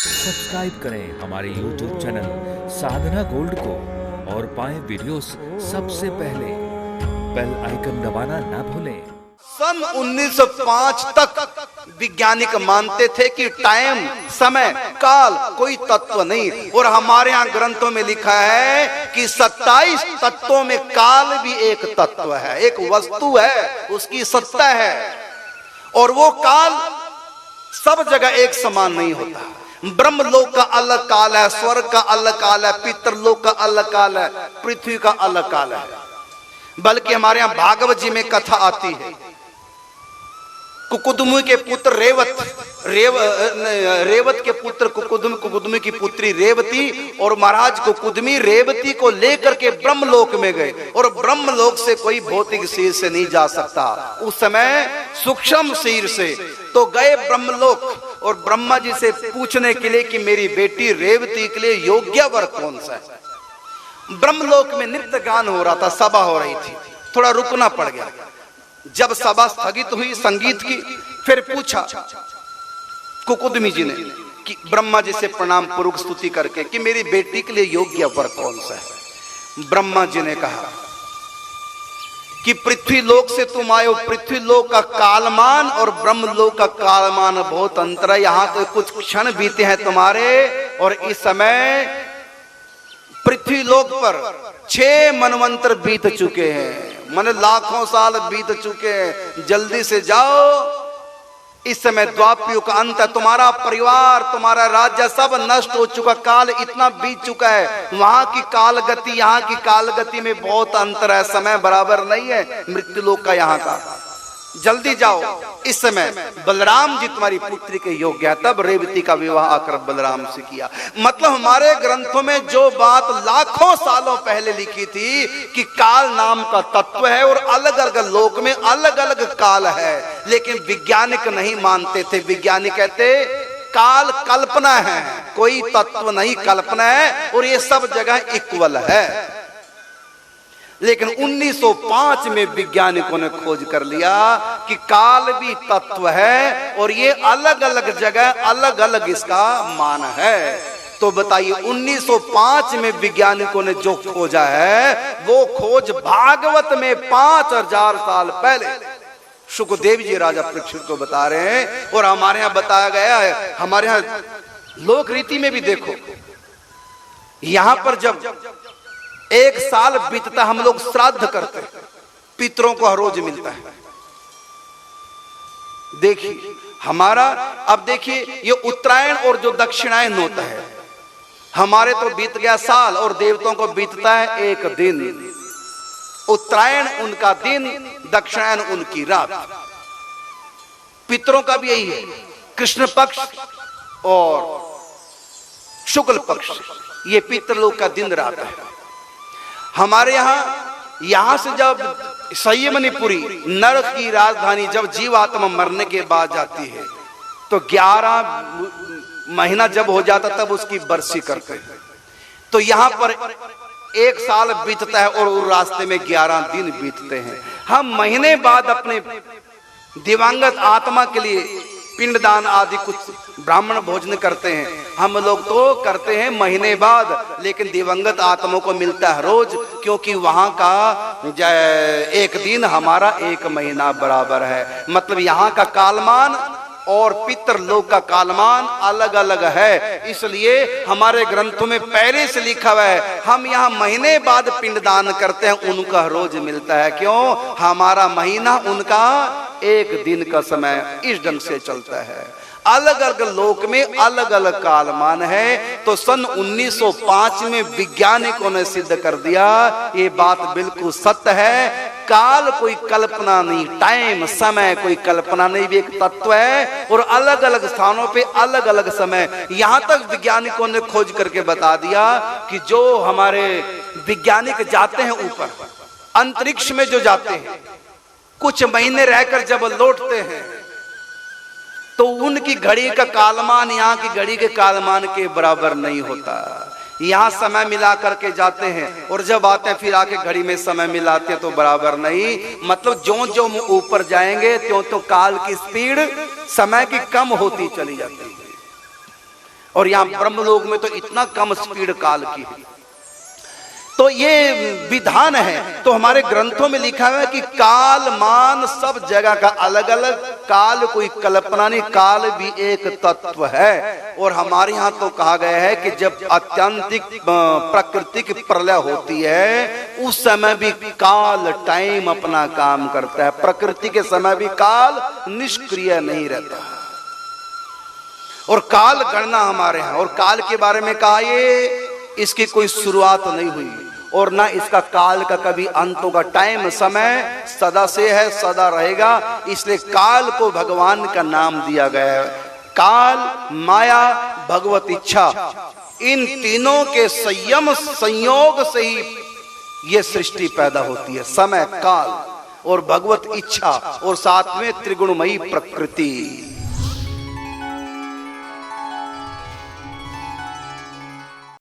Subscribe करें हमारे YouTube channel साधना gold को और पाएं वीडियोस सबसे पहले। बेल आइकन दबाना ना भूलें। सन 1905 तक वैज्ञानिक मानते थे कि टाइम, समय, काल कोई तत्व नहीं, और हमारे यहाँ ग्रंथों में लिखा है कि 27 तत्वों में काल भी एक तत्व है, एक वस्तु है, उसकी सत्ता है। और वो काल सब जगह एक समान नहीं होता। ब्रह्मलोक का अलग काल है, स्वर्ग का अलग काल है, पितरलोक का अलग काल है, पृथ्वी का अलग काल है। बल्कि हमारे यहाँ भागवत जी में कथा आती है, कुकुदुमी के पुत्र रेवत के पुत्र कुकुदुमी की पुत्री रेवती, और महाराज कुकुदमी रेवती को लेकर के ब्रह्मलोक में गए। और ब्रह्मलोक से कोई भौतिक शरीर से नहीं जा सकता, उस समय सूक्ष्म शरीर से। तो गए ब्रह्मलोक और ब्रह्मा जी से पूछने के लिए कि मेरी बेटी रेवती के लिए योग्य वर कौन सा है। ब्रह्मलोक में नृत्य गान हो रहा था, सभा हो रही थी, थोड़ा रुकना पड़ गया। जब सभा स्थगित हुई संगीत की, फिर पूछा कुकुदमी जी ने कि ब्रह्मा जी से प्रणाम पूर्वक स्तुति करके कि मेरी बेटी के लिए योग्य वर कौन सा है। ब्रह्मा जी ने कहा कि पृथ्वी लोक से तुम आए हो, पृथ्वी लोक का कालमान और ब्रह्म लोक का कालमान बहुत अंतर है। यहां तो कुछ क्षण बीते हैं तुम्हारे, और इस समय पृथ्वी लोक पर 6 मनवंतर बीत चुके हैं, माने लाखों साल बीत चुके हैं। जल्दी से जाओ, इस समय द्वापरयुग का अंत है। तुम्हारा परिवार, तुम्हारा राज्य सब नष्ट हो चुका, काल इतना बीत चुका है। वहां की काल गति, यहाँ की काल गति में बहुत अंतर है, समय बराबर नहीं है मृत्यु लोक का यहाँ का। जल्दी जाओ, इस समय बलराम जी तुम्हारी पुत्री के योग्य है। तब रेवती का विवाह आकर बलराम से किया। मतलब हमारे ग्रंथों में जो बात लाखों सालों पहले लिखी थी कि काल नाम का तत्व है और अलग अलग लोक में अलग अलग काल है, लेकिन वैज्ञानिक नहीं मानते थे। वैज्ञानिक कहते काल कल्पना है, कोई तत्व नहीं, कल्पना है, और ये सब जगह इक्वल है। लेकिन 1905 में वैज्ञानिकों ने खोज कर लिया कि काल भी तत्व है और ये अलग अलग जगह अलग अलग इसका मान है। तो बताइए 1905 में वैज्ञानिकों ने जो खोजा है, वो खोज भागवत में 5000 साल पहले सुखदेव जी राजा परीक्षित को बता रहे हैं, और हमारे यहाँ बताया गया है। हमारे यहाँ लोक रीति में भी देखो, यहां पर जब 1 साल बीतता हम लोग श्राद्ध करते हैं, पितरों को हर रोज मिलता है। देखिए हमारा, अब देखिए ये उत्तरायण और जो दक्षिणायन होता है, हमारे तो बीत गया साल और देवताओं को बीतता है 1 दिन। उत्तरायण उनका दिन, दक्षिणायन उनकी रात। पितरों का भी यही है, कृष्ण पक्ष और शुक्ल पक्ष, ये पितरलोक का दिन रात है। हमारे यहां से जब संयमनीपुरी नरक की राजधानी, जब जीवात्मा मरने के बाद जाती है, तो 11 महीना जब हो जाता तब उसकी बरसी करते हैं। तो यहाँ पर 1 साल बीतता है और उस रास्ते में 11 दिन बीतते हैं। हम महीने बाद अपने दिवंगत आत्मा के लिए पिंडदान आदि कुछ ब्राह्मण भोजन करते हैं। हम लोग तो करते हैं महीने बाद, लेकिन दिवंगत आत्माओं को मिलता है रोज, क्योंकि वहां का 1 दिन हमारा 1 महीना बराबर है। मतलब यहाँ का कालमान और पितरलोक का कालमान अलग अलग है। इसलिए हमारे ग्रंथों में पहले से लिखा हुआ है, हम यहाँ महीने बाद पिंडदान करते हैं, उनका रोज मिलता है। क्यों? हमारा महीना, उनका 1 दिन का समय, इस ढंग से चलता है। अलग अलग लोक में अलग अलग कालमान है। तो सन 1905 में वैज्ञानिकों ने सिद्ध कर दिया, ये बात बिल्कुल सत्य है। काल कोई कल्पना नहीं, टाइम, समय कोई कल्पना नहीं, भी एक तत्व है, और अलग अलग स्थानों पे अलग अलग समय। यहां तक वैज्ञानिकों ने खोज करके बता दिया कि जो हमारे वैज्ञानिक जाते हैं ऊपर अंतरिक्ष में, जो जाते हैं कुछ महीने रहकर जब लौटते हैं, तो उनकी घड़ी का कालमान यहाँ की घड़ी के कालमान के बराबर नहीं होता। यहाँ समय मिला करके जाते हैं और जब आते हैं फिर आके घड़ी में समय मिलाते हैं तो बराबर नहीं। मतलब जो जो ऊपर जाएंगे त्यों तो काल की स्पीड समय की कम होती चली जाती है। और यहाँ ब्रह्मलोक में तो इतना कम स्पीड काल की है। तो ये विधान है। तो हमारे ग्रंथों में लिखा हुआ है कि काल मान सब जगह का अलग अलग, काल कोई कल्पना नहीं, काल भी एक तत्व है। और हमारे यहाँ तो कहा गया है कि जब अत्यंतिक प्रकृति की प्रलय होती है उस समय भी काल टाइम अपना काम करता है। प्रकृति के समय भी काल निष्क्रिय नहीं रहता। और काल गणना हमारे यहाँ, और काल के बारे में कहा ये इसकी कोई शुरुआत नहीं हुई और ना इसका काल का कभी अंत होगा। टाइम समय सदा से है, सदा रहेगा, इसलिए काल को भगवान का नाम दिया गया है। काल, माया, भगवत इच्छा, इन तीनों के संयम संयोग से ही ये सृष्टि पैदा होती है। समय, काल और भगवत इच्छा और साथ में त्रिगुणमयी प्रकृति।